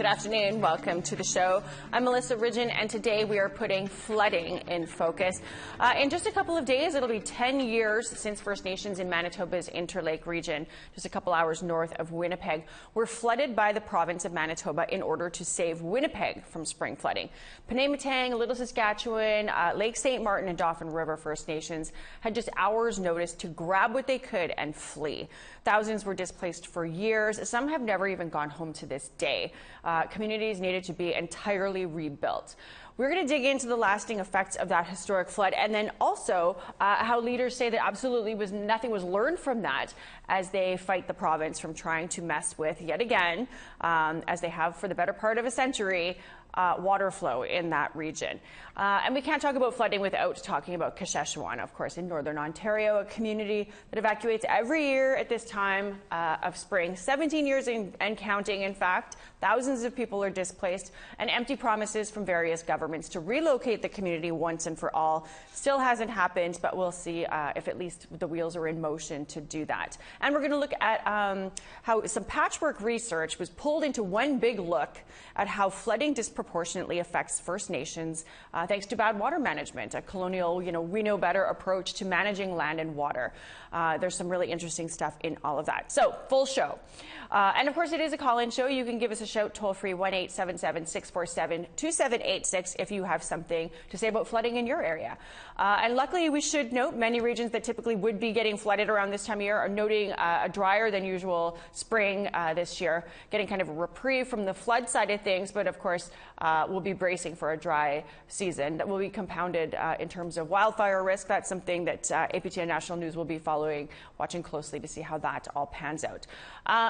Good afternoon. Welcome to the show. I'm Melissa Ridgen, and today we are putting flooding in focus. In just a couple of days, it'll be 10 years since First Nations in Manitoba's Interlake region, just a couple hours north of Winnipeg, were flooded by the province of Manitoba in order to save Winnipeg from spring flooding. Penematang, Little Saskatchewan, Lake St. Martin, and Dauphin River First Nations had just hours' notice to grab what they could and flee. Thousands were displaced for years. Some have never even gone home to this day. Communities needed to be entirely rebuilt. We're going to dig into the lasting effects of that historic flood, and then also how leaders say that absolutely nothing was learned from that as they fight the province from trying to mess with, yet again, as they have for the better part of a century, water flow in that region. And we can't talk about flooding without talking about Kashechewan, of course, in northern Ontario, a community that evacuates every year at this time of spring. 17 years and counting, in fact. Thousands of people are displaced, and empty promises from various governments to relocate the community once and for all still hasn't happened, but we'll see if at least the wheels are in motion to do that. And we're going to look at how some patchwork research was pulled into one big look at how flooding disproportionately affects First Nations thanks to bad water management, a colonial, we know better approach to managing land and water. There's some really interesting stuff in all of that. So, full show. And of course, it is a call-in show. You can give us a shout toll-free 1-877-647-2786 if you have something to say about flooding in your area. And luckily, we should note many regions that typically would be getting flooded around this time of year are noting a drier than usual spring this year, getting kind of a reprieve from the flood side of things. But of course, we'll be bracing for a dry season that will be compounded in terms of wildfire risk. That's something that APTN National News will be following, watching closely to see how that all pans out.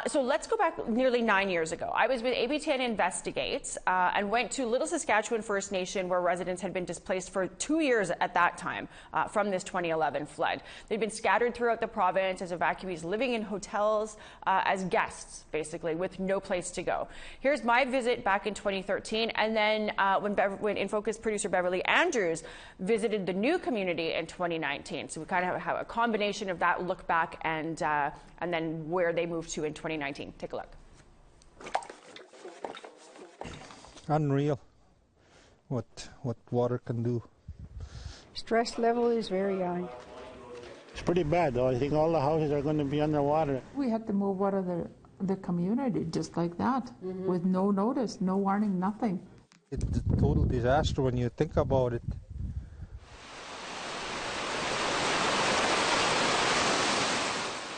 So let's go back nearly 9 years ago. I was with APTN Investigates and went to Little Saskatchewan First Nation, where residents had been displaced for 2 years at that time from this 2011 flood. They'd been scattered throughout the province as evacuees living in hotels as guests, basically, with no place to go. Here's my visit back in 2013, and then when InFocus producer Beverly Andrews visited the new community in 2019. So we kind of have a combination of that look back and then where they moved to in 2019. Take a look. Unreal what water can do. Stress level is very high. It's pretty bad, though. I think all the houses are going to be underwater. We had to move out of the community just like that, with no notice, no warning, nothing. It's a total disaster when you think about it.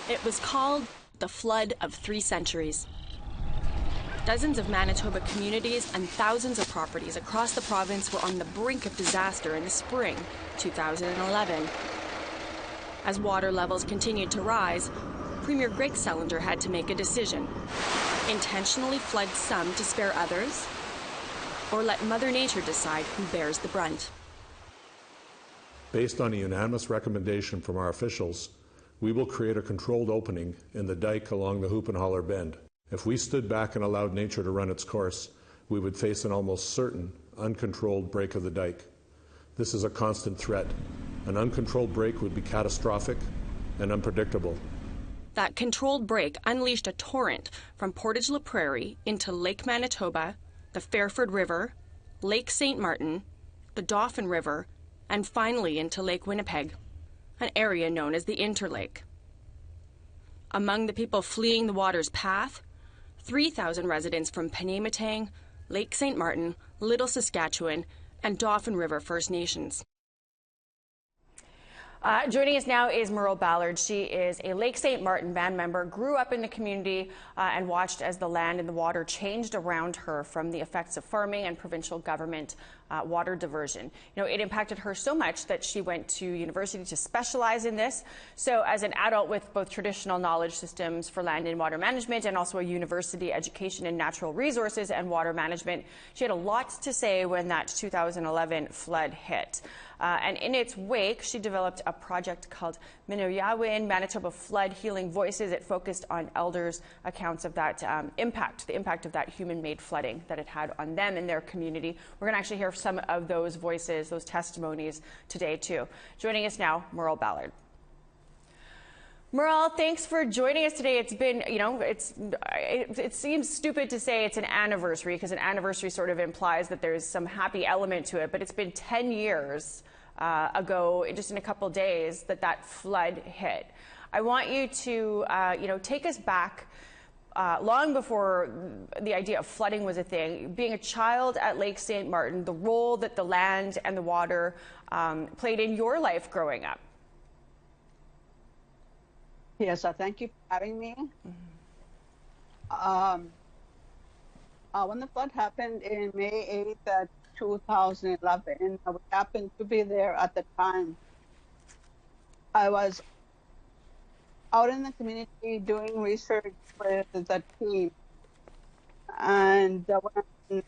It was called the Flood of 3 Centuries. Dozens of Manitoba communities and thousands of properties across the province were on the brink of disaster in the spring 2011. As water levels continued to rise, Premier Greg Selinger had to make a decision: intentionally flood some to spare others, or let Mother Nature decide who bears the brunt. Based on a unanimous recommendation from our officials, we will create a controlled opening in the dike along the Hoop and Holler Bend. If we stood back and allowed nature to run its course, we would face an almost certain uncontrolled break of the dike. This is a constant threat. An uncontrolled break would be catastrophic and unpredictable. That controlled break unleashed a torrent from Portage La Prairie into Lake Manitoba, the Fairford River, Lake St. Martin, the Dauphin River, and finally into Lake Winnipeg, an area known as the Interlake. Among the people fleeing the water's path, 3,000 residents from Penematang, Lake St. Martin, Little Saskatchewan, and Dauphin River First Nations. Joining us now is Merle Ballard. She is a Lake St. Martin band member, grew up in the community and watched as the land and the water changed around her from the effects of farming and provincial government water diversion. It impacted her so much that she went to university to specialize in this. So as an adult with both traditional knowledge systems for land and water management and also a university education in natural resources and water management, she had a lot to say when that 2011 flood hit. And in its wake, she developed a project called Minuyawin, Manitoba Flood Healing Voices. It focused on elders' accounts of that impact, the impact of that human-made flooding that it had on them and their community. We're going to actually hear some of those voices, those testimonies today, too. Joining us now, Merle Ballard. Merle, thanks for joining us today. It's been, it seems stupid to say it's an anniversary because an anniversary sort of implies that there's some happy element to it, but it's been 10 years ago, just in a couple days, that flood hit. I want you to, take us back long before the idea of flooding was a thing. Being a child at Lake St. Martin, the role that the land and the water played in your life growing up. Yes, thank you for having me. When the flood happened in May 8th, 2011, we happened to be there at the time. I was out in the community doing research with the team, and when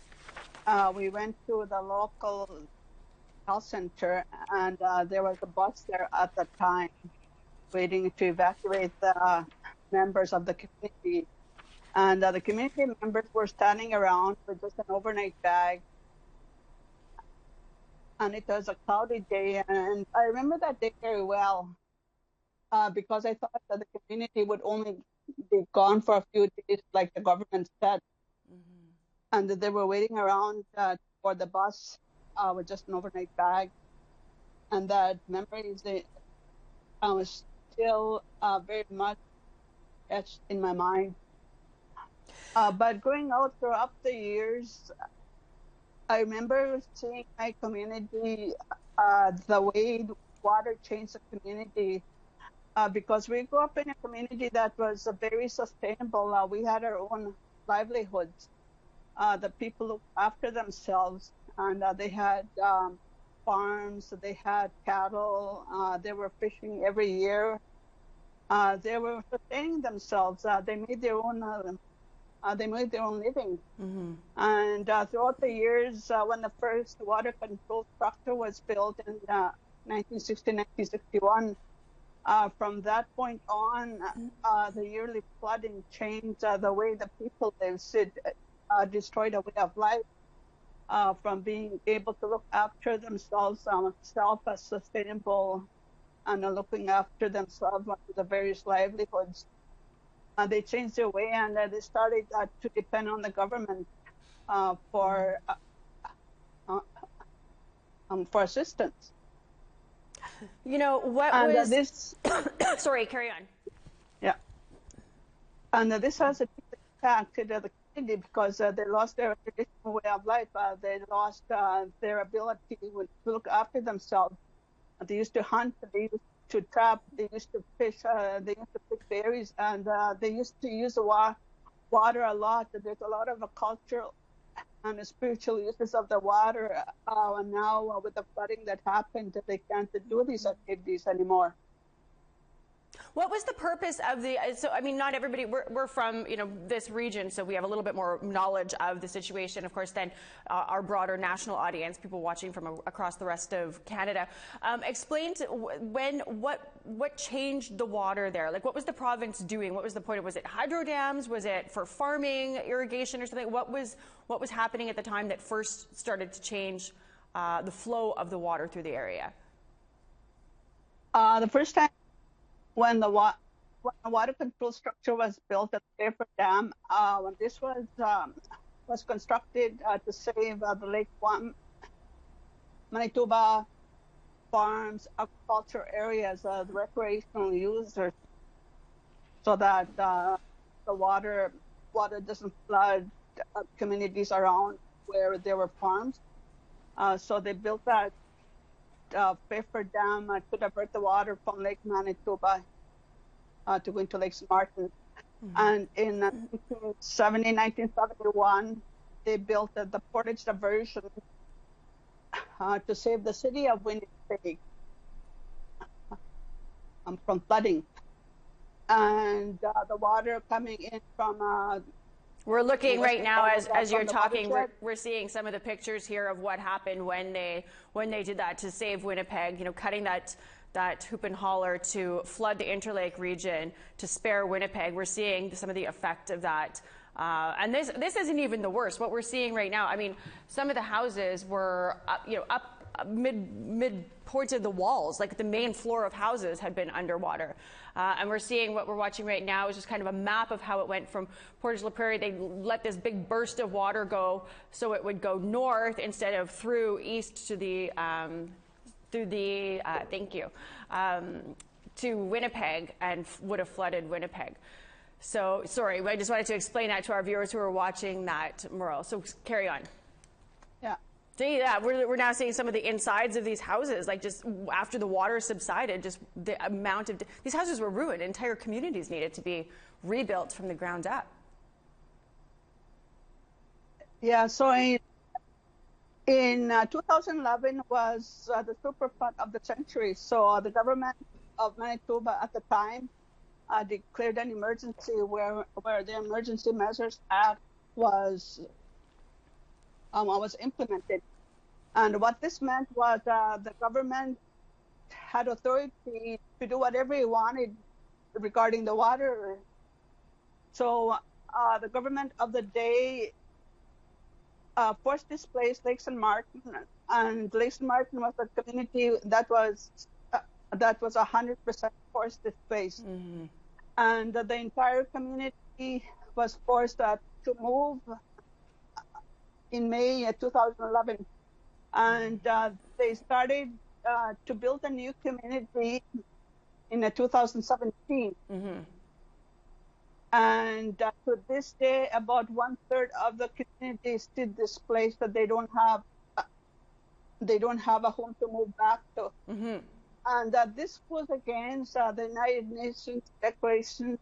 we went to the local health center, and there was a bus there at the time waiting to evacuate the members of the community. And the community members were standing around with just an overnight bag. And it was a cloudy day. And I remember that day very well because I thought that the community would only be gone for a few days, like the government said. And that they were waiting around for the bus with just an overnight bag. And that memories, was still very much etched in my mind. But growing out throughout the years, I remember seeing my community, the way water changed the community, because we grew up in a community that was very sustainable. We had our own livelihoods. The people looked after themselves, and they had farms, they had cattle, they were fishing every year. They were sustaining themselves. They made their own living. And throughout the years, when the first water control structure was built in 1960, 1961, from that point on, the yearly flooding changed the way the people lived. It destroyed a way of life. From being able to look after themselves, self-sustainable, and looking after themselves on the various livelihoods. They changed their way, and they started to depend on the government for assistance. Sorry, carry on. Yeah. And this has a deep impact to the community because they lost their traditional way of life. They lost their ability to look after themselves. They used to hunt, they used to trap, they used to fish, they used to pick berries, and they used to use the water a lot. There's a lot of cultural and spiritual uses of the water. And now with the flooding that happened, they can't do these activities anymore. What was the purpose of not everybody, we're from, this region, so we have a little bit more knowledge of the situation, of course, than our broader national audience, people watching from across the rest of Canada. Explain what changed the water there? Like, what was the province doing? What was the point? Was it hydro dams? Was it for farming, irrigation, or something? What was happening at the time that first started to change the flow of the water through the area? The first time when the water control structure was built at the Fairford Dam, when this was constructed to save the Lake Manitoba farms, agriculture areas, the recreational users, so that the water doesn't flood communities around where there were farms. So they built that Fairford Dam to divert the water from Lake Manitoba to go into Lake St. Martin. And in 1971, they built the portage diversion to save the city of Winnipeg from flooding. And the water coming in from we're looking right now as you're talking. We're seeing some of the pictures here of what happened when they did that to save Winnipeg. Cutting that hoop and holler to flood the Interlake region to spare Winnipeg. We're seeing some of the effect of that. And this isn't even the worst. What we're seeing right now. I mean, some of the houses were up mid points of the walls, like the main floor of houses had been underwater. And we're seeing what we're watching right now is just kind of a map of how it went from Portage la Prairie. They let this big burst of water go so it would go north instead of through east to the to Winnipeg, and would have flooded Winnipeg. So, sorry, I just wanted to explain that to our viewers who are watching that, Merle. So, carry on. Yeah. See that we're now seeing some of the insides of these houses, like just after the water subsided, just the amount of these houses were ruined. Entire communities needed to be rebuilt from the ground up. Yeah. So in 2011 was the super flood of the century. So the government of Manitoba at the time declared an emergency where the Emergency Measures Act was implemented. And what this meant was the government had authority to do whatever it wanted regarding the water. So the government of the day forced displaced Lakes and Martin, and Lakes and Martin was a community that was 100% forced displaced. Mm-hmm. And the entire community was forced to move in May 2011. And they started to build a new community in 2017. Mm-hmm. And to this day, about 1/3 of the community is still displaced, that they don't have a home to move back to. Mm-hmm. And this goes against the United Nations Declaration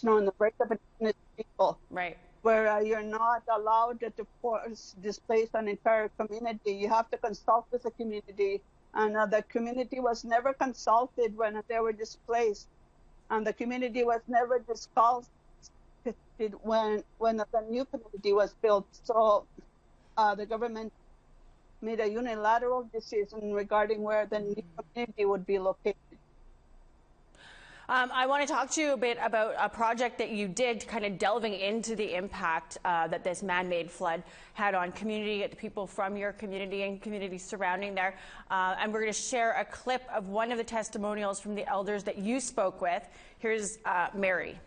on the Rights of Indigenous People. Right. Where you're not allowed to force displace an entire community. You have to consult with the community. And the community was never consulted when they were displaced. And the community was never discussed when the new community was built. So the government made a unilateral decision regarding where the new community would be located. I want to talk to you a bit about a project that you did, kind of delving into the impact that this man-made flood had on community, people from your community and communities surrounding there. And we're going to share a clip of one of the testimonials from the elders that you spoke with. Here's Mary.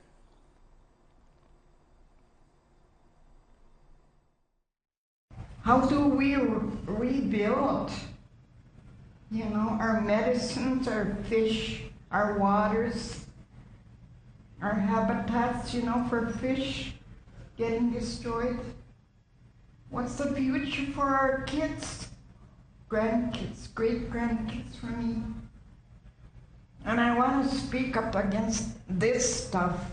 How do we rebuild, our medicines, our fish, our waters, our habitats, for fish getting destroyed? What's the future for our kids, grandkids, great-grandkids for me? And I want to speak up against this stuff.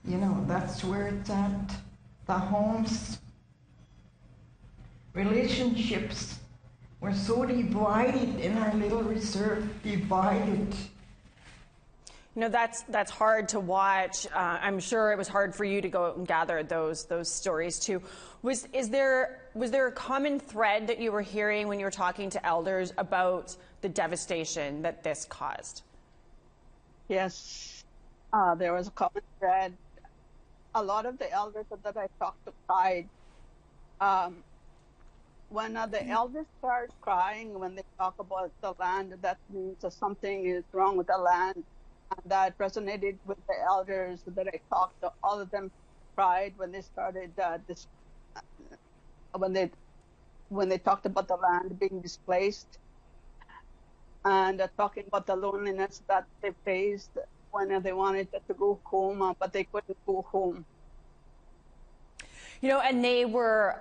That's where it's at. The homes, relationships. We're so divided in our little reserve, divided. That's hard to watch. I'm sure it was hard for you to go out and gather those stories too. Was there a common thread that you were hearing when you were talking to elders about the devastation that this caused? Yes, there was a common thread. A lot of the elders that I talked to cried. When the elders start crying when they talk about the land, that means that something is wrong with the land. And that resonated with the elders that I talked to. All of them cried when they started when they talked about the land being displaced, and talking about the loneliness that they faced when they wanted to go home, but they couldn't go home. And they were,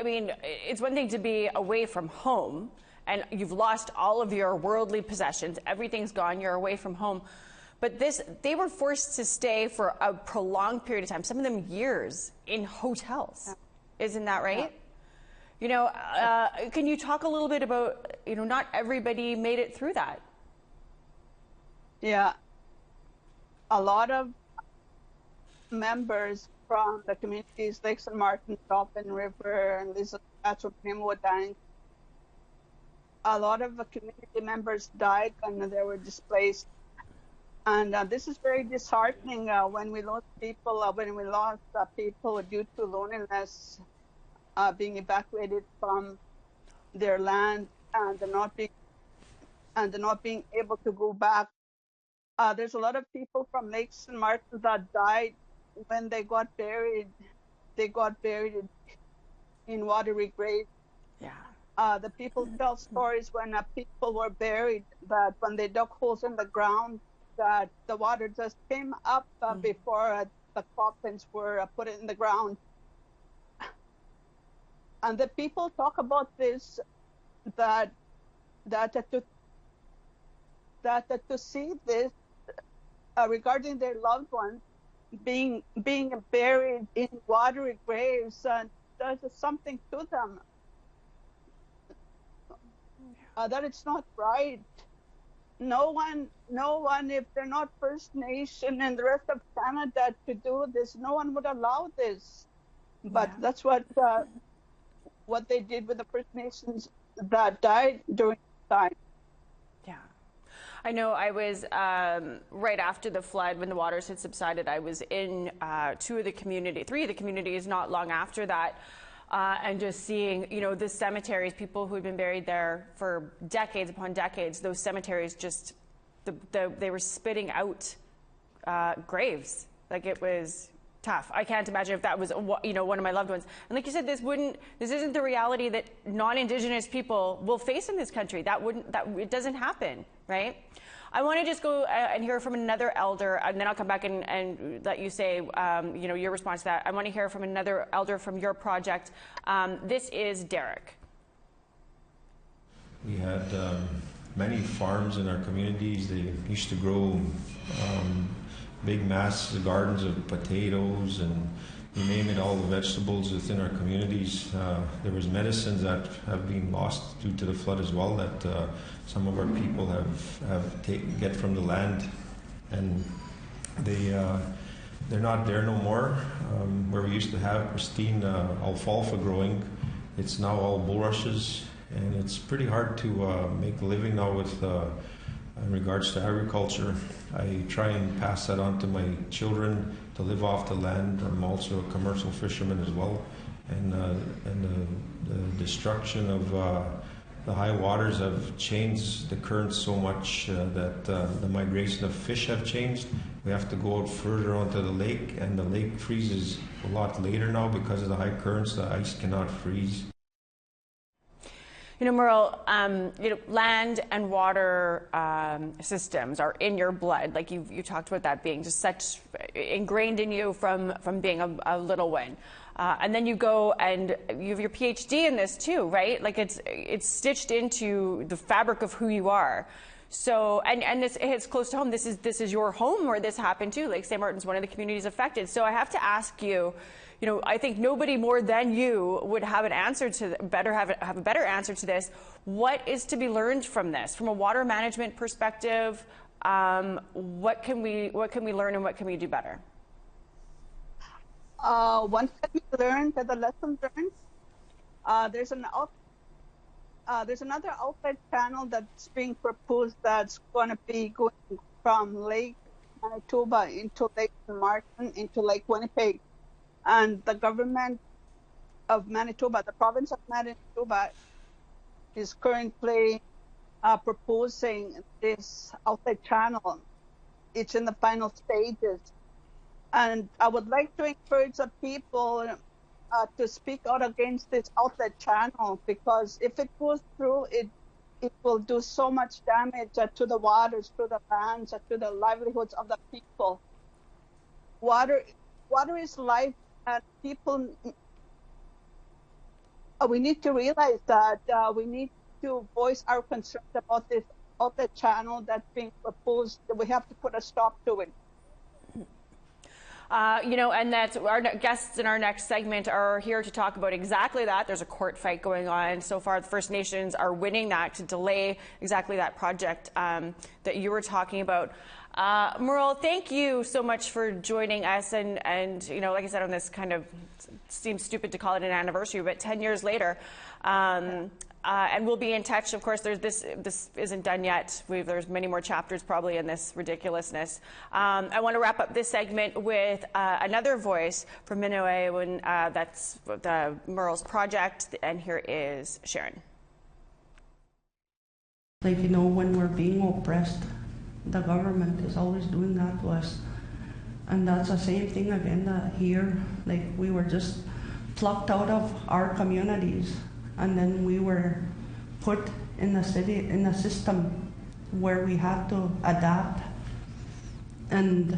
it's one thing to be away from home and you've lost all of your worldly possessions, everything's gone, you're away from home. But they were forced to stay for a prolonged period of time, some of them years, in hotels. Isn't that right? Yeah. Can you talk a little bit about, not everybody made it through that? Yeah. A lot of members from the communities, Lakes and Martin, Dolphin River, and Lisa Himwood Bank. A lot of the community members died when they were displaced. And this is very disheartening when we lost people, due to loneliness. being evacuated from their land and they're not being able to go back. There's a lot of people from Lake St. Martin that died when they got buried. They got buried in watery graves. Yeah. The people tell stories when people were buried that when they dug holes in the ground, that the water just came up before the coffins were put in the ground. And the people talk about this, that to see this regarding their loved ones being buried in watery graves, and does something to them. That it's not right. No one, if they're not First Nation and the rest of Canada to do this, no one would allow this. But that's what they did with the First Nations that died during the time. Yeah. I know I was, right after the flood, when the waters had subsided, I was in three of the communities not long after that, and just seeing, the cemeteries, people who had been buried there for decades upon decades, those cemeteries just, they were spitting out graves. Like, it was tough. I can't imagine if that was, one of my loved ones. And like you said, this isn't the reality that non-Indigenous people will face in this country. It doesn't happen, right? I want to just go and hear from another elder, and then I'll come back and let you say, your response to that. I want to hear from another elder from your project. This is Derek. We had many farms in our communities. They used to grow big massive gardens of potatoes and you name it, all the vegetables within our communities. There was medicines that have been lost due to the flood as well, that some of our people get from the land, and they're not there no more. Where we used to have pristine alfalfa growing, it's now all bulrushes, and it's pretty hard to make a living now with in regards to agriculture. I try and pass that on to my children to live off the land. I'm also a commercial fisherman as well, and the destruction of the high waters have changed the currents so much that the migration of fish have changed. We have to go out further onto the lake, and the lake freezes a lot later now because of the high currents. The ice cannot freeze. Merle, land and water systems are in your blood. Like you talked about that being just such ingrained in you from being a little one. And then you go and you have your PhD in this too, right? Like it's stitched into the fabric of who you are. So, and this hits close to home. This is your home where this happened too. Lake St. Martin's one of the communities affected. So I have to ask you, I think nobody more than you would have an answer to have a better answer to this. What is to be learned from this, from a water management perspective? What can we learn, and what can we do better? One thing we learned, the lesson learned. There's another outlet channel that's being proposed that's going to be going from Lake Manitoba into Lake St. Martin into Lake Winnipeg. And the government of Manitoba, the province of Manitoba, is currently proposing this outlet channel. It's in the final stages. And I would like to encourage the people to speak out against this outlet channel, because if it goes through, it will do so much damage to the waters, to the lands, to the livelihoods of the people. Water is life. And people, we need to realize that we need to voice our concerns about this outlet channel that's being proposed. We have to put a stop to it. And that's our guests in our next segment are here to talk about exactly that. There's a court fight going on. So far, the First Nations are winning that to delay exactly that project that you were talking about. Merle, thank you so much for joining us. And you know, like I said, on this kind of seems stupid to call it an anniversary, but 10 years later. And we'll be in touch. Of course, this isn't done yet. There's many more chapters probably in this ridiculousness. I want to wrap up this segment with another voice from Manitoba. That's the Merle's project. And here is Sharon. Like, you know, when we're being oppressed, the government is always doing that to us. And that's the same thing again here. Like, we were just plucked out of our communities. And then we were put in a system where we had to adapt, and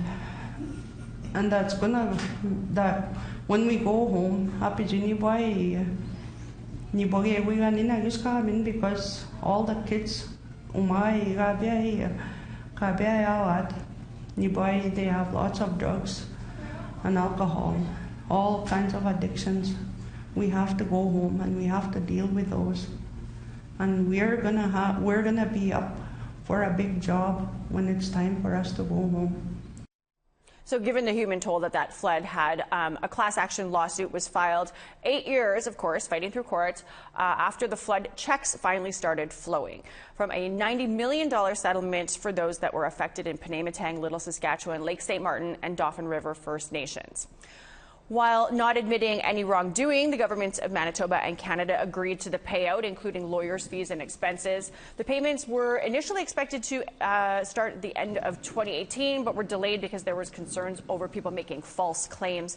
that's that when we go home, because all the kids, they have lots of drugs and alcohol, all kinds of addictions. We have to go home and we have to deal with those. And we're gonna be up for a big job when it's time for us to go home. So given the human toll that flood had, a class action lawsuit was filed. 8 years, of course, fighting through court after the flood checks finally started flowing from a $90 million settlement for those that were affected in Penamatang, Little Saskatchewan, Lake St. Martin, and Dauphin River First Nations. While not admitting any wrongdoing, the governments of Manitoba and Canada agreed to the payout, including lawyers' fees and expenses. The payments were initially expected to start at the end of 2018, but were delayed because there was concerns over people making false claims.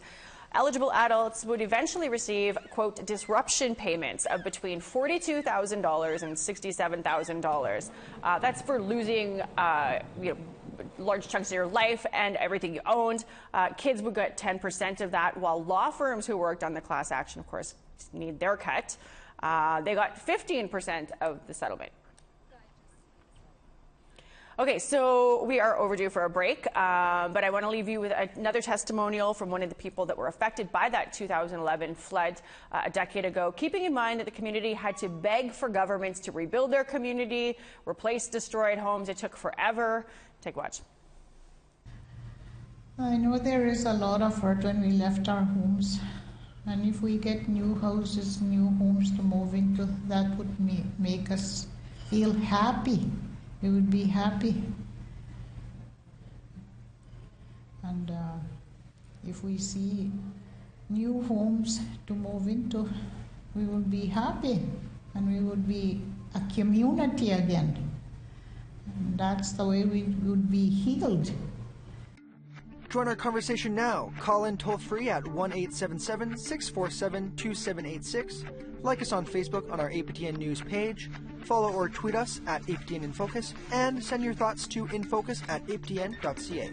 Eligible adults would eventually receive, quote, disruption payments of between $42,000 and $67,000. That's for losing, large chunks of your life and everything you owned. Kids would get 10% of that, while law firms who worked on the class action, of course, need their cut. They got 15% of the settlement. Okay, so we are overdue for a break, but I want to leave you with another testimonial from one of the people that were affected by that 2011 flood a decade ago, keeping in mind that the community had to beg for governments to rebuild their community, replace destroyed homes. It took forever. Take a watch. I know there is a lot of hurt when we left our homes, and if we get new houses, new homes to move into, that would make us feel happy. We would be happy. And if we see new homes to move into, we would be happy, and we would be a community again. And that's the way we would be healed. Join our conversation now. Call in toll free at 1-877-647-2786. Like us on Facebook on our APTN News page. Follow or tweet us at APTN InFocus. And send your thoughts to infocus@aptn.ca.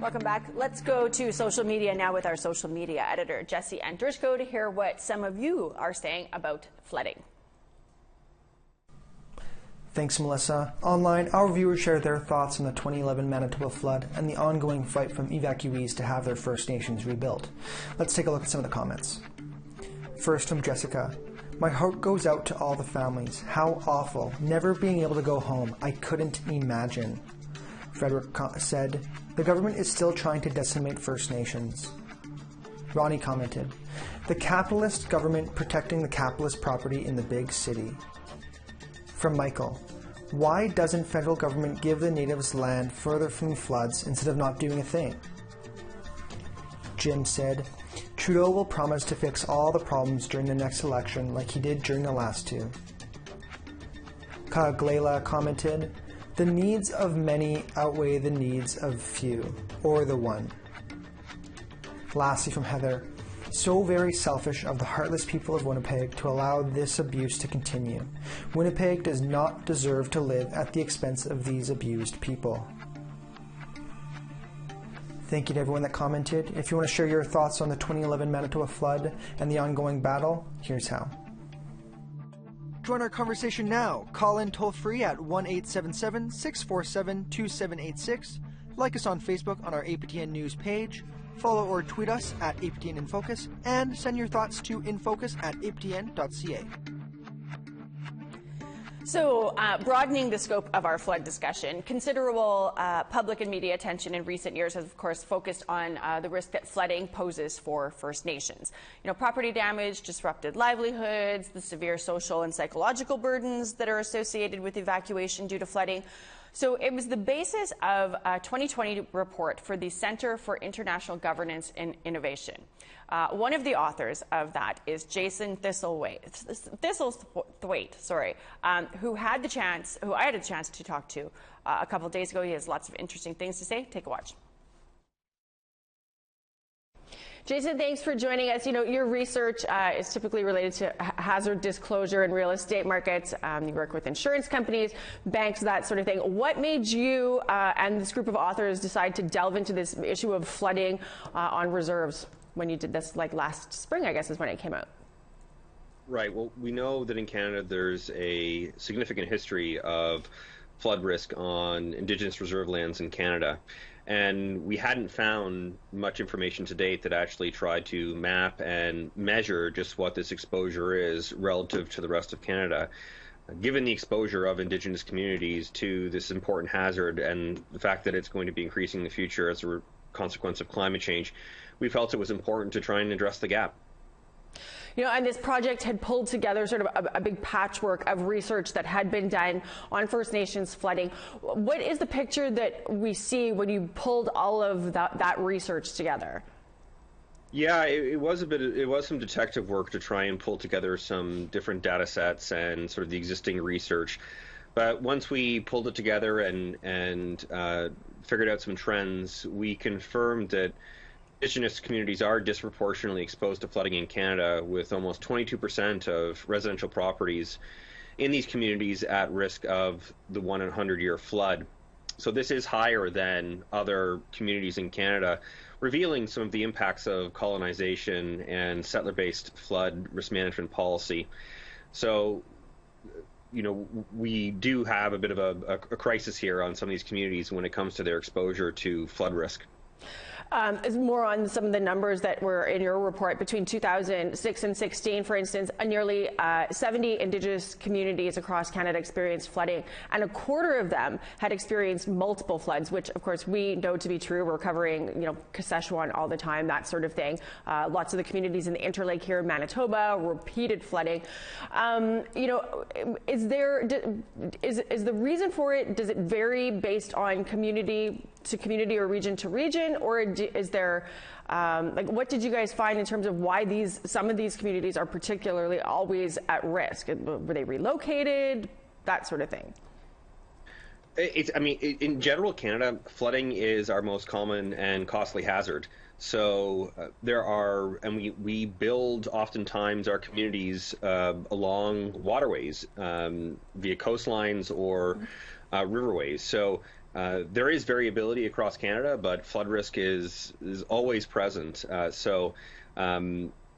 Welcome back. Let's go to social media now with our social media editor, Jesse Andrushko, to hear what some of you are saying about flooding. Thanks, Melissa. Online, our viewers share their thoughts on the 2011 Manitoba flood and the ongoing fight from evacuees to have their First Nations rebuilt. Let's take a look at some of the comments. First from Jessica. My heart goes out to all the families. How awful. Never being able to go home. I couldn't imagine. Frederick said, the government is still trying to decimate First Nations. Ronnie commented, the capitalist government protecting the capitalist property in the big city. From Michael, why doesn't federal government give the natives land further from floods instead of not doing a thing? Jim said, Trudeau will promise to fix all the problems during the next election like he did during the last two. Kaglela commented, the needs of many outweigh the needs of few, or the one. Lastly from Heather, so very selfish of the heartless people of Winnipeg to allow this abuse to continue. Winnipeg does not deserve to live at the expense of these abused people. Thank you to everyone that commented. If you want to share your thoughts on the 2011 Manitoba flood and the ongoing battle, here's how. Join our conversation now. Call in toll free at 1-877-647-2786. Like us on Facebook on our APTN News page. Follow or tweet us at APTN InFocus, and send your thoughts to infocus@aptn.ca. So, broadening the scope of our flood discussion, considerable public and media attention in recent years has, of course, focused on the risk that flooding poses for First Nations. You know, property damage, disrupted livelihoods, the severe social and psychological burdens that are associated with evacuation due to flooding. So it was the basis of a 2020 report for the Center for International Governance and Innovation. One of the authors of that is Jason Thistlethwaite, who I had a chance to talk to a couple of days ago. He has lots of interesting things to say. Take a watch. Jason, thanks for joining us. You know, your research is typically related to hazard disclosure in real estate markets. You work with insurance companies, banks, that sort of thing. What made you and this group of authors decide to delve into this issue of flooding on reserves when you did this, like last spring, I guess is when it came out? Right. Well, we know that in Canada there's a significant history of flood risk on Indigenous reserve lands in Canada. And we hadn't found much information to date that actually tried to map and measure just what this exposure is relative to the rest of Canada. Given the exposure of Indigenous communities to this important hazard and the fact that it's going to be increasing in the future as a consequence of climate change, we felt it was important to try and address the gap. You know, and this project had pulled together sort of a big patchwork of research that had been done on First Nations flooding. What is the picture that we see when you pulled all of that research together? Yeah, it was some detective work to try and pull together some different data sets and sort of the existing research. But once we pulled it together and figured out some trends, we confirmed that Indigenous communities are disproportionately exposed to flooding in Canada, with almost 22% of residential properties in these communities at risk of the 1 in 100-year flood. So this is higher than other communities in Canada, revealing some of the impacts of colonization and settler-based flood risk management policy. So, you know, we do have a bit of a crisis here on some of these communities when it comes to their exposure to flood risk. More on some of the numbers that were in your report. Between 2006 and 16, for instance, nearly 70 Indigenous communities across Canada experienced flooding, and a quarter of them had experienced multiple floods, which of course we know to be true. We're covering, you know, Kashechewan all the time, that sort of thing. Lots of the communities in the Interlake here in Manitoba, repeated flooding. You know, is the reason for it, does it vary based on community to community or region to region, or is there like, what did you guys find in terms of why some of these communities are particularly always at risk? Were they relocated, that sort of thing? In general, Canada, flooding is our most common and costly hazard. So we build oftentimes our communities along waterways, via coastlines or riverways. So there is variability across Canada, but flood risk is always present.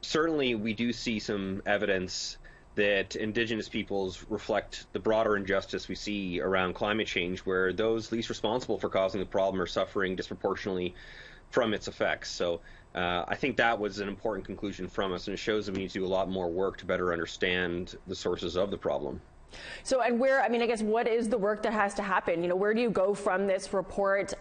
Certainly we do see some evidence that Indigenous peoples reflect the broader injustice we see around climate change, where those least responsible for causing the problem are suffering disproportionately from its effects. So I think that was an important conclusion from us, and it shows that we need to do a lot more work to better understand the sources of the problem. So, and where, I mean, I guess, what is the work that has to happen? You know, where do you go from this report?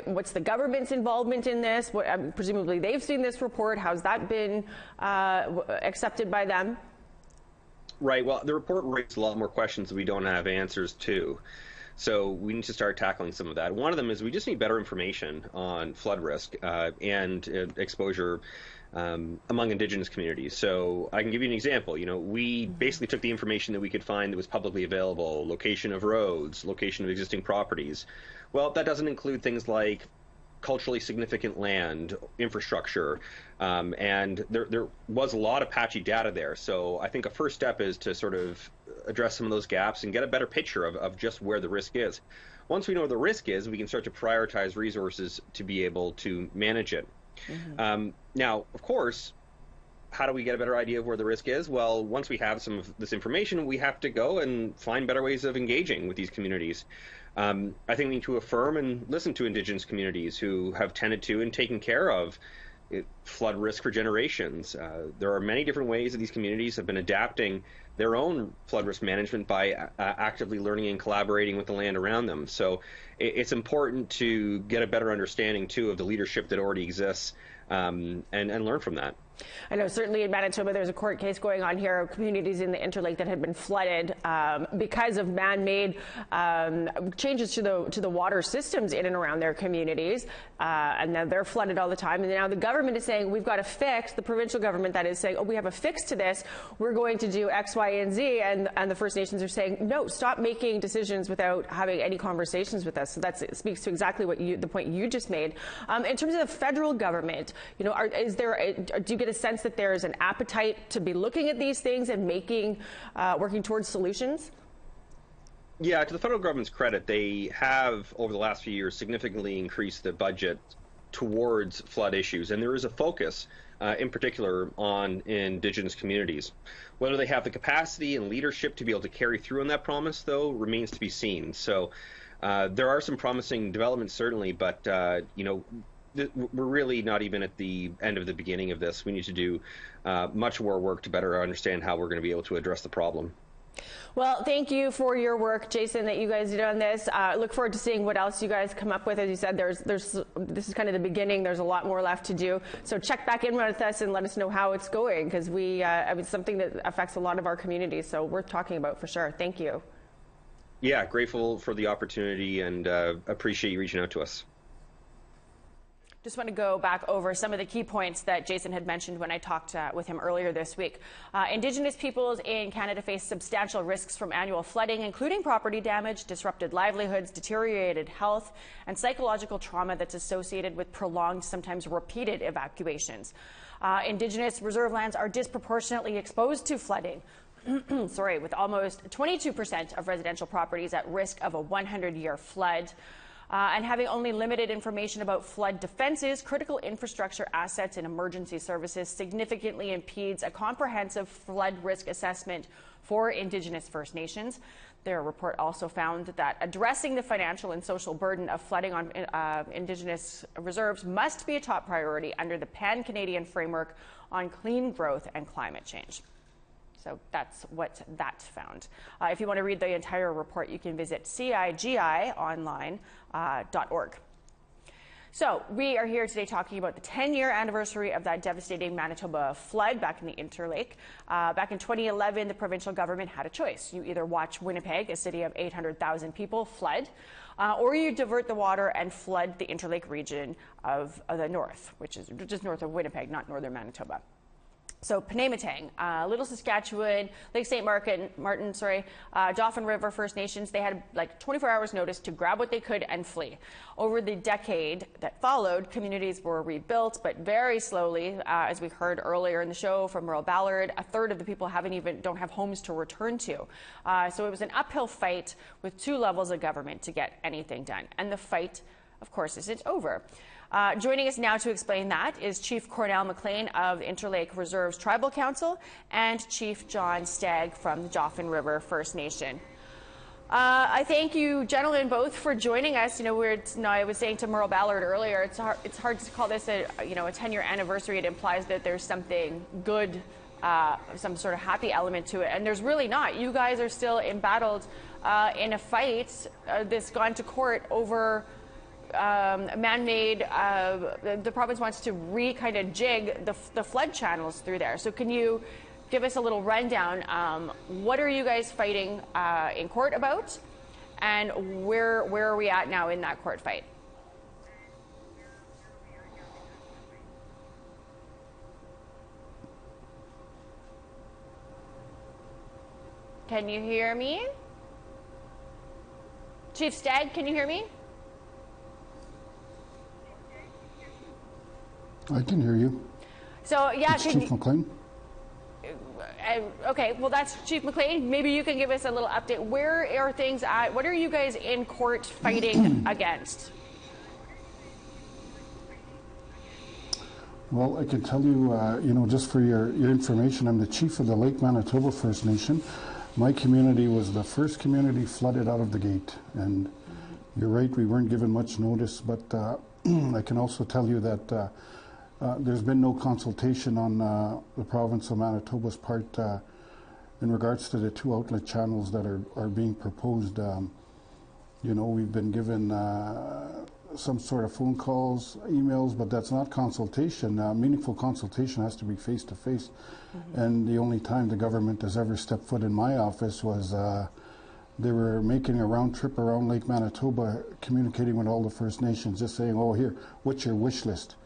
What's the government's involvement in this? Presumably they've seen this report. How's that been accepted by them? Right. Well, the report raises a lot more questions that we don't have answers to. So we need to start tackling some of that. One of them is we just need better information on flood risk and exposure among Indigenous communities. So I can give you an example. You know, we basically took the information that we could find that was publicly available, location of roads, location of existing properties. Well, that doesn't include things like culturally significant land, infrastructure, and there was a lot of patchy data there. So I think a first step is to sort of address some of those gaps and get a better picture of just where the risk is. Once we know where the risk is, we can start to prioritize resources to be able to manage it. Mm-hmm. Now, of course, how do we get a better idea of where the risk is? Well, once we have some of this information, we have to go and find better ways of engaging with these communities. I think we need to affirm and listen to Indigenous communities who have tended to and taken care of flood risk for generations. There are many different ways that these communities have been adapting their own flood risk management by actively learning and collaborating with the land around them. So it's important to get a better understanding, too, of the leadership that already exists and learn from that. I know certainly in Manitoba there's a court case going on here of communities in the Interlake that had been flooded because of man-made changes to the water systems in and around their communities, and now they're flooded all the time. And now the government is saying we've got a fix. The provincial government that is saying, oh, we have a fix to this. We're going to do X, Y, and Z, and the First Nations are saying no. Stop making decisions without having any conversations with us. So that speaks to exactly what the point you just made. In terms of the federal government, do you get a sense that there is an appetite to be looking at these things and working towards solutions? Yeah, to the federal government's credit, they have, over the last few years, significantly increased the budget towards flood issues. And there is a focus, in particular, on Indigenous communities. Whether they have the capacity and leadership to be able to carry through on that promise, though, remains to be seen. So there are some promising developments, certainly, but, we're really not even at the end of the beginning of this. We need to do much more work to better understand how we're going to be able to address the problem. Well, thank you for your work, Jason, that you guys did on this. Look forward to seeing what else you guys come up with. As you said, this is kind of the beginning. There's a lot more left to do. So check back in with us and let us know how it's going, because it's something that affects a lot of our communities. So worth talking about for sure. Thank you. Yeah, grateful for the opportunity and appreciate you reaching out to us. Just want to go back over some of the key points that Jason had mentioned when I talked with him earlier this week. Indigenous peoples in Canada face substantial risks from annual flooding, including property damage, disrupted livelihoods, deteriorated health, and psychological trauma that's associated with prolonged, sometimes repeated evacuations. Indigenous reserve lands are disproportionately exposed to flooding. With almost 22% of residential properties at risk of a 100-year flood. And having only limited information about flood defenses, critical infrastructure assets, and emergency services significantly impedes a comprehensive flood risk assessment for Indigenous First Nations. Their report also found that addressing the financial and social burden of flooding on Indigenous reserves must be a top priority under the Pan-Canadian Framework on Clean Growth and Climate Change. So that's what that found. If you want to read the entire report, you can visit cigionline.org. So we are here today talking about the 10-year anniversary of that devastating Manitoba flood back in the Interlake. Back in 2011, the provincial government had a choice. You either watch Winnipeg, a city of 800,000 people, flood, or you divert the water and flood the Interlake region of the north, which is just north of Winnipeg, not northern Manitoba. So Penematang, Little Saskatchewan, Lake St. Martin, Dauphin River First Nations, they had like 24 hours notice to grab what they could and flee. Over the decade that followed, communities were rebuilt, but very slowly, as we heard earlier in the show from Merle Ballard, a third of the people don't have homes to return to. So it was an uphill fight with two levels of government to get anything done. And the fight, of course, isn't over. Joining us now to explain that is Chief Cornell McLean of Interlake Reserves Tribal Council and Chief John Stagg from the Dauphin River First Nation. I thank you, gentlemen, both for joining us. I was saying to Merle Ballard earlier, it's hard to call this a 10-year anniversary. It implies that there's something good, some sort of happy element to it, and there's really not. You guys are still embattled in a fight that's gone to court over man-made. The province wants to kind of jig the flood channels through there. So can you give us a little rundown? What are you guys fighting in court about, and where are we at now in that court fight? Can you hear me? Chief Stagg, can you hear me? I can hear you. So yeah, it's Chief McLean. Okay, well that's Chief McLean. Maybe you can give us a little update. Where are things at? What are you guys in court fighting against? Well, I can tell you, just for your information, I'm the chief of the Lake Manitoba First Nation. My community was the first community flooded out of the gate. And you're right, we weren't given much notice, but I can also tell you that there's been no consultation on the province of Manitoba's part in regards to the 2 outlet channels that are being proposed. We've been given some sort of phone calls, emails, but that's not consultation. Meaningful consultation has to be face-to-face. And the only time the government has ever stepped foot in my office was they were making a round trip around Lake Manitoba, communicating with all the First Nations, just saying, oh, here, what's your wish list?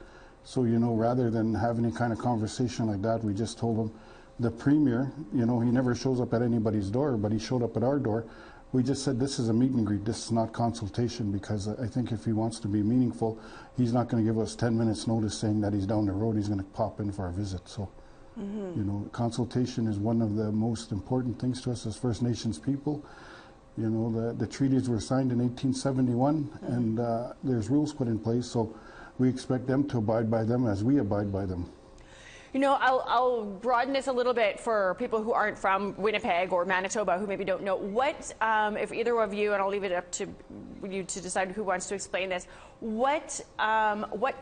So, rather than have any kind of conversation like that, we just told them, the Premier, he never shows up at anybody's door, but he showed up at our door. We just said, this is a meet and greet, this is not consultation, because I think if he wants to be meaningful, he's not going to give us 10 minutes notice saying that he's down the road, he's going to pop in for a visit. So, consultation is one of the most important things to us as First Nations people. The treaties were signed in 1871, and there's rules put in place, so we expect them to abide by them as we abide by them. I'll broaden this a little bit for people who aren't from Winnipeg or Manitoba who maybe don't know. What, if either of you, and I'll leave it up to you to decide who wants to explain this, what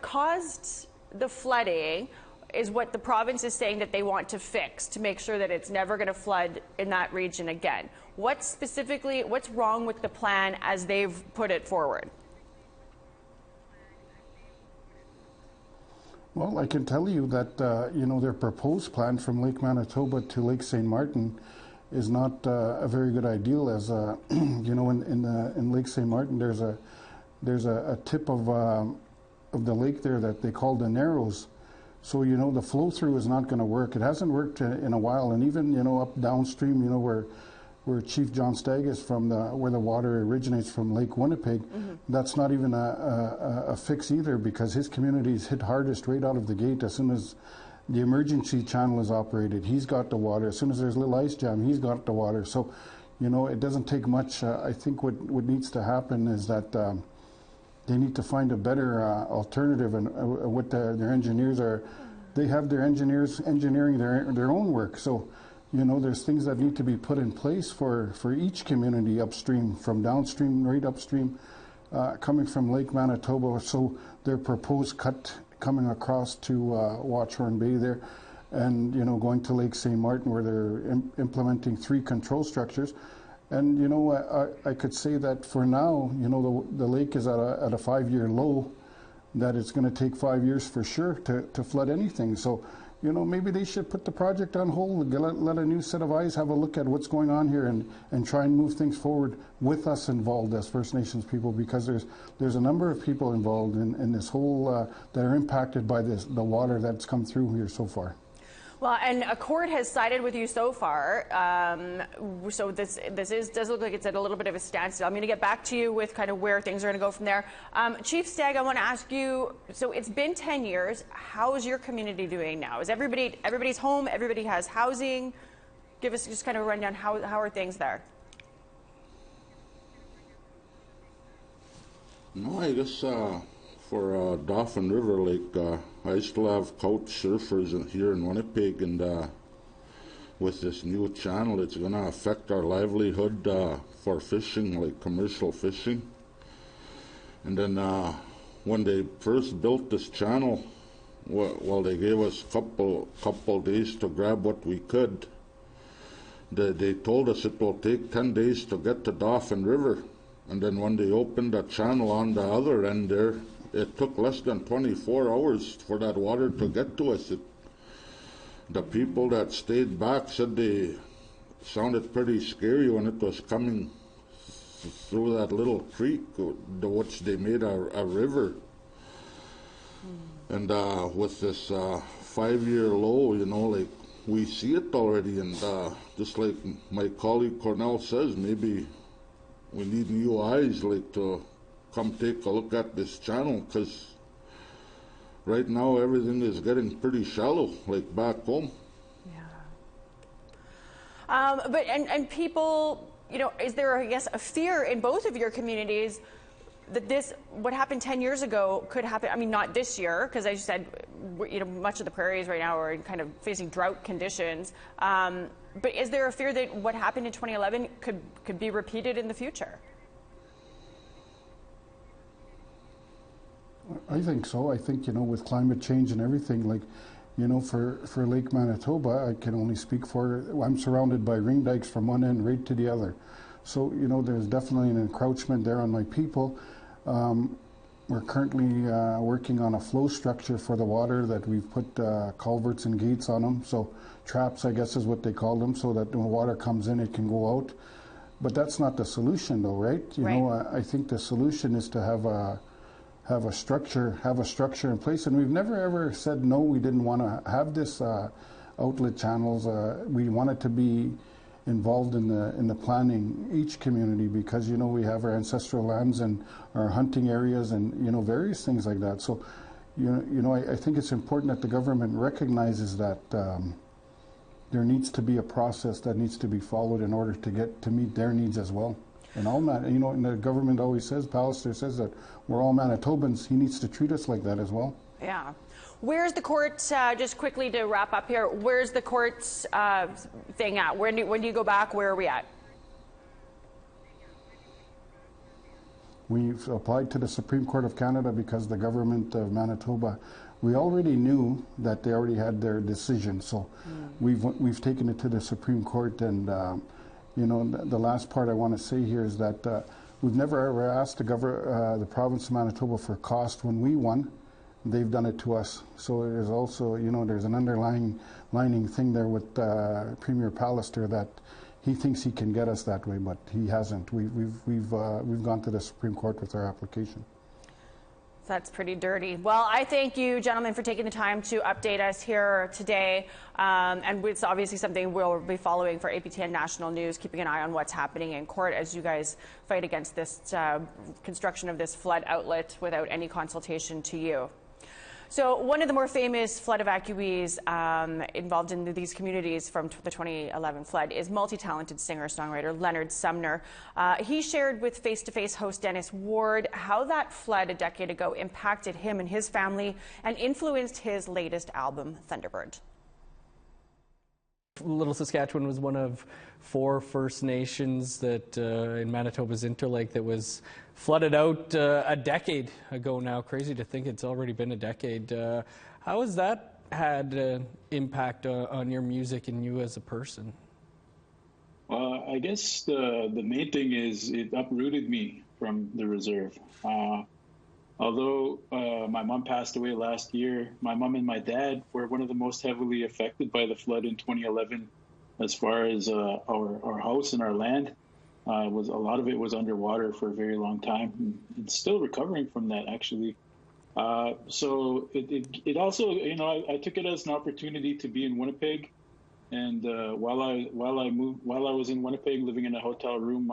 caused the flooding is what the province is saying that they want to fix to make sure that it's never going to flood in that region again. What's wrong with the plan as they've put it forward? Well, I can tell you that, their proposed plan from Lake Manitoba to Lake St. Martin is not a very good idea. As in Lake St. Martin, there's a tip of the lake there that they call the Narrows. So, the flow through is not going to work. It hasn't worked in a while, and even, up downstream, where Chief John Stagg is from, where the water originates from Lake Winnipeg, that's not even a fix either, because his community is hit hardest right out of the gate. As soon as the emergency channel is operated, he's got the water. As soon as there's a little ice jam, he's got the water. So, it doesn't take much. I think what needs to happen is that they need to find a better alternative, and what their engineers are. They have their engineers engineering their own work. So, there's things that need to be put in place for each community upstream, from downstream, right upstream, coming from Lake Manitoba. So their proposed cut coming across to Watchorn Bay there, and going to Lake St. Martin, where they're implementing 3 control structures. And I could say that for now, the lake is at a 5-year low, that it's going to take 5 years for sure to flood anything. So, maybe they should put the project on hold, let a new set of eyes have a look at what's going on here, and try and move things forward with us involved as First Nations people, because there's a number of people involved in this whole that are impacted by the water that's come through here so far. Well, and a court has sided with you so far, so this does look like it's at a little bit of a standstill. I'm going to get back to you with kind of where things are going to go from there. Chief Stagg, I want to ask you, so it's been 10 years. How is your community doing now? Is everybody's home? Everybody has housing? Give us just kind of a rundown. How are things there? No, I guess for Dauphin River Lake, I still have couch surfers here in Winnipeg, and with this new channel, it's going to affect our livelihood for fishing, like commercial fishing. And then when they first built this channel, well, they gave us couple days to grab what we could. They told us it will take 10 days to get to Dauphin River. And then when they opened the channel on the other end there, it took less than 24 hours for that water to get to us. The people that stayed back said they sounded pretty scary when it was coming through that little creek, which they made a river. And with this 5-year low, like we see it already, and just like my colleague Cornell says, maybe we need new eyes, like to come take a look at this channel, because right now everything is getting pretty shallow, like back home. Yeah. But people, is there, I guess, a fear in both of your communities that what happened 10 years ago could happen. I mean, not this year, because as you said, much of the prairies right now are kind of facing drought conditions. But is there a fear that what happened in 2011 could be repeated in the future? I think so. I think, with climate change and everything, like, for Lake Manitoba, I can only speak for, I'm surrounded by ring dikes from one end right to the other. So, there's definitely an encroachment there on my people. We're currently working on a flow structure for the water that we've put culverts and gates on them. So traps, I guess is what they call them, so that when water comes in, it can go out. But that's not the solution though, right? I think the solution is to have a structure in place. And we've never ever said no, we didn't want to have this outlet channels. We wanted to be involved in the planning each community, because we have our ancestral lands and our hunting areas and various things like that. So I think it's important that the government recognizes that there needs to be a process that needs to be followed in order to meet their needs as well. And and the government always says, Pallister says that we're all Manitobans. He needs to treat us like that as well. Yeah. Where's the court, just quickly to wrap up here, where's the court's thing at? When do you go back? Where are we at? We've applied to the Supreme Court of Canada because the government of Manitoba, we already knew that they already had their decision. So we've taken it to the Supreme Court. And, the last part I want to say here is that we've never ever asked the province of Manitoba for cost when we won. They've done it to us. So there's also, there's an underlying thing there with Premier Pallister that he thinks he can get us that way, but he hasn't. We've gone to the Supreme Court with our application. That's pretty dirty. Well, I thank you, gentlemen, for taking the time to update us here today. And it's obviously something we'll be following for APTN National News, keeping an eye on what's happening in court as you guys fight against this construction of this flood outlet without any consultation to you. So one of the more famous flood evacuees involved in these communities from the 2011 flood is multi-talented singer-songwriter Leonard Sumner. He shared with Face-to-Face host Dennis Ward how that flood a decade ago impacted him and his family and influenced his latest album, Thunderbird. Little Saskatchewan was one of 4 First Nations that in Manitoba's Interlake that was flooded out a decade ago now. Crazy to think it's already been a decade. How has that had an impact on your music and you as a person? I guess the main thing is it uprooted me from the reserve. Although my mom passed away last year, my mom and my dad were one of the most heavily affected by the flood in 2011 as far as our house and our land. A lot of it was underwater for a very long time. It's still recovering from that, actually. So it also, I took it as an opportunity to be in Winnipeg. And while I was in Winnipeg living in a hotel room,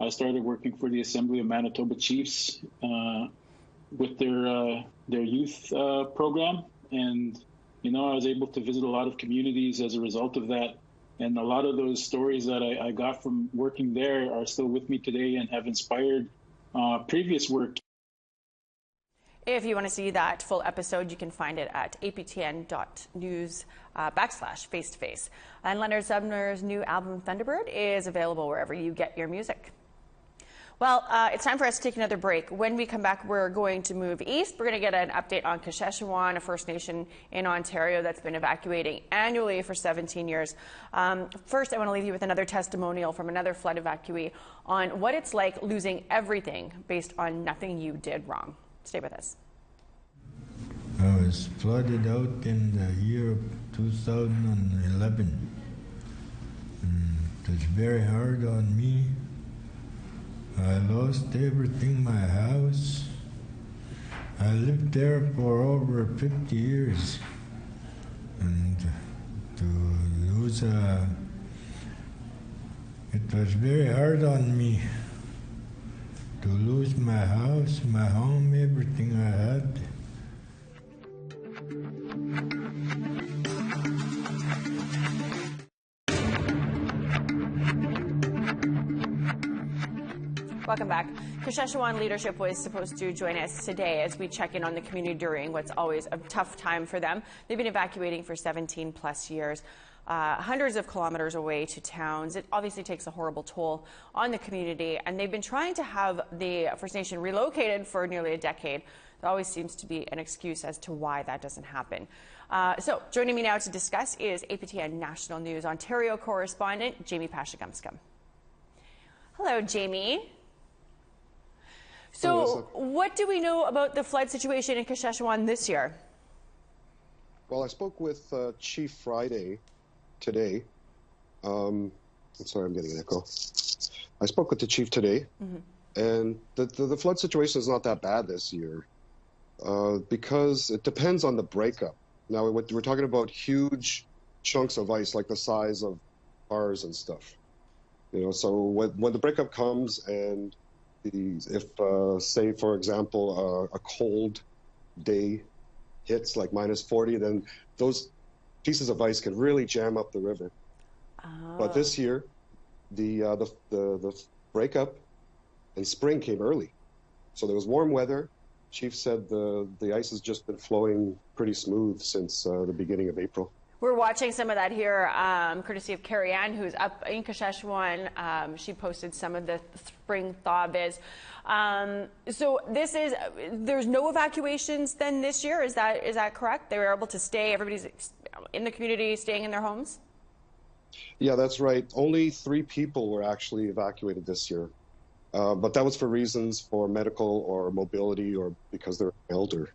I started working for the Assembly of Manitoba Chiefs with their youth program. And, I was able to visit a lot of communities as a result of that. And a lot of those stories that I got from working there are still with me today and have inspired previous work. If you want to see that full episode, you can find it at aptn.news/face-to-face. And Leonard Sumner's new album, Thunderbird, is available wherever you get your music. Well, it's time for us to take another break. When we come back, we're going to move east. We're going to get an update on Kashechewan, a First Nation in Ontario that's been evacuating annually for 17 years. First, I want to leave you with another testimonial from another flood evacuee on what it's like losing everything based on nothing you did wrong. Stay with us. I was flooded out in the year of 2011. It was very hard on me. I lost everything, my house. I lived there for over 50 years. And to lose it was very hard on me to lose my house, my home, everything I had. Welcome back. Kashechewan leadership was supposed to join us today as we check in on the community during what's always a tough time for them. They've been evacuating for 17 plus years. Hundreds of kilometers away to towns. It obviously takes a horrible toll on the community, and they've been trying to have the First Nation relocated for nearly a decade. There always seems to be an excuse as to why that doesn't happen. So joining me now to discuss is APTN National News Ontario correspondent Jamie Pashagumskum. Hello, Jamie. So what do we know about the flood situation in Kashechewan this year? Well, I spoke with Chief Friday today. I'm sorry, I'm getting an echo. I spoke with the chief today, and the flood situation is not that bad this year because it depends on the breakup. Now, we're talking about huge chunks of ice, like the size of cars and stuff. You know, so when the breakup comes and if, say, for example, a cold day hits like -40, then those pieces of ice can really jam up the river. But this year, the breakup in spring came early, so there was warm weather. Chief said the ice has just been flowing pretty smooth since the beginning of April. We're watching some of that here, courtesy of Carrie Ann, who's up in Kashechewan. She posted some of the spring thaw viz. So there's no evacuations then this year. Is that correct? They were able to stay. Everybody's in the community, staying in their homes. Yeah, that's right. Only 3 people were actually evacuated this year, but that was for reasons for medical or mobility or because they're elder.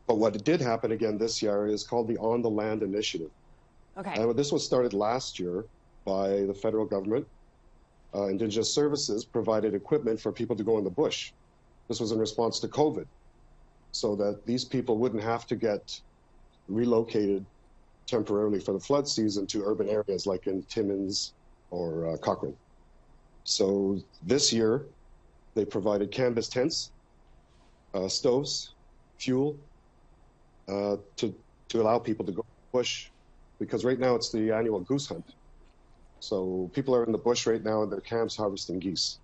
But what did happen again this year is called the On the Land Initiative. Okay. And this was started last year by the federal government. Indigenous Services provided equipment for people to go in the bush. This was in response to COVID, so that these people wouldn't have to get relocated temporarily for the flood season to urban areas like in Timmins or Cochrane. So this year, they provided canvas tents, stoves, fuel, to allow people to go to the bush, because right now it's the annual goose hunt. So people are in the bush right now in their camps harvesting geese.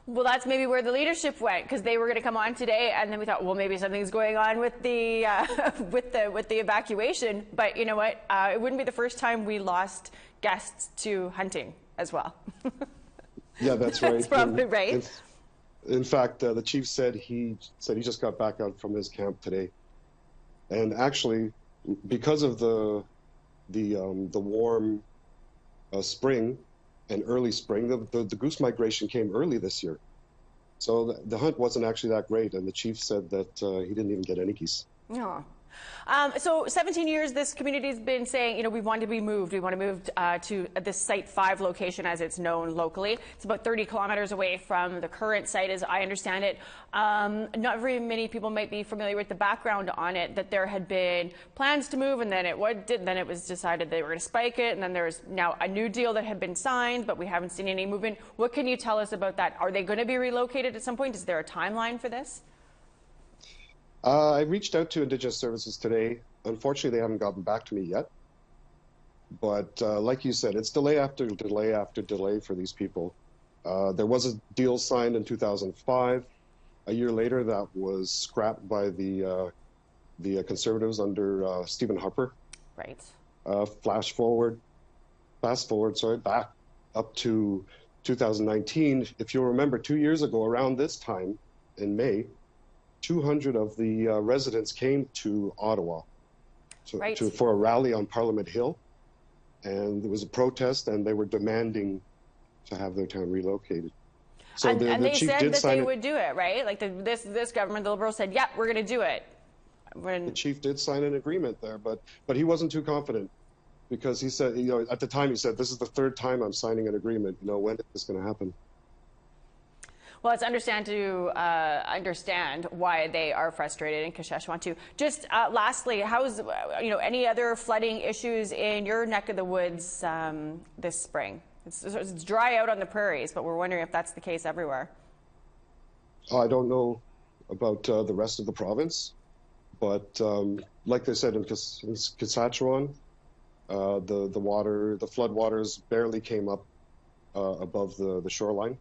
Well, that's maybe where the leadership went, because they were going to come on today, and then we thought, well, maybe something's going on with the with the evacuation. But you know what? It wouldn't be the first time we lost guests to hunting as well. Yeah, that's right. That's probably right. In fact, the chief said he just got back out from his camp today. And actually, because of the warm spring and early spring, the goose migration came early this year. So the hunt wasn't actually that great, and the chief said that he didn't even get any geese. Oh. So 17 years, this community has been saying, you know, we want to be moved. We want to move to this Site 5 location, as it's known locally. It's about 30 kilometers away from the current site, as I understand it. Not very many people might be familiar with the background on it, that there had been plans to move, and then it was decided they were going to spike it, and then there's now a new deal that had been signed, but we haven't seen any movement. What can you tell us about that? Are they going to be relocated at some point? Is there a timeline for this? I reached out to Indigenous Services today. Unfortunately, they haven't gotten back to me yet. But like you said, it's delay after delay after delay for these people. There was a deal signed in 2005. A year later, that was scrapped by the Conservatives under Stephen Harper. Right. Fast forward, back up to 2019. If you'll remember, 2 years ago, around this time in May, 200 of the residents came to Ottawa for a rally on Parliament Hill, and there was a protest, and they were demanding to have their town relocated. So and they said that they would would do it, right? Like this government, the Liberals said, "Yeah, we're going to do it." The chief did sign an agreement there, but he wasn't too confident, because he said, you know, at the time he said, "This is the 3rd time I'm signing an agreement. You know, when is this going to happen?" Well, it's understand why they are frustrated in Kashechewan too. Just lastly, how's any other flooding issues in your neck of the woods this spring? It's dry out on the prairies, but we're wondering if that's the case everywhere. I don't know about the rest of the province, but like they said in Kashechewan, the flood waters barely came up above the shoreline.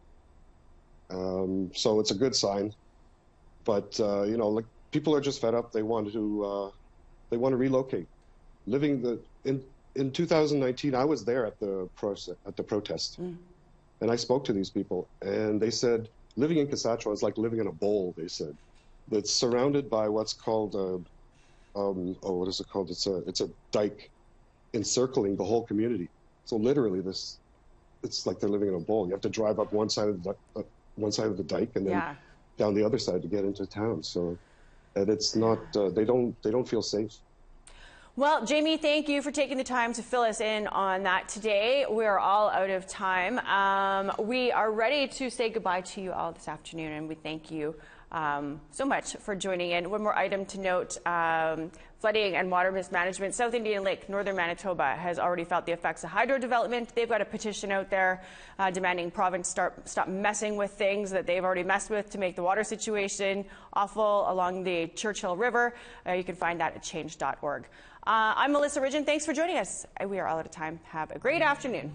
So it's a good sign. But you know, like, people are just fed up. They want to relocate. In 2019, I was there at the protest, and I spoke to these people, and they said living in Kashechewan is like living in a bowl. They said it's surrounded by what's called what is it called? It's a dike encircling the whole community. So literally, it's like they're living in a bowl. You have to drive up one side of the dike and then down the other side to get into town. So, and it's not. They don't feel safe. Well, Jamie, thank you for taking the time to fill us in on that today. We're all out of time. We are ready to say goodbye to you all this afternoon, and we thank you so much for joining in. One more item to note, flooding and water mismanagement. South Indian Lake, northern Manitoba, has already felt the effects of hydro development. They've got a petition out there demanding province stop messing with things that they've already messed with to make the water situation awful along the Churchill River. You can find that at change.org. I'm Melissa Ridgen. Thanks for joining us. We are all out of time. Have a great afternoon.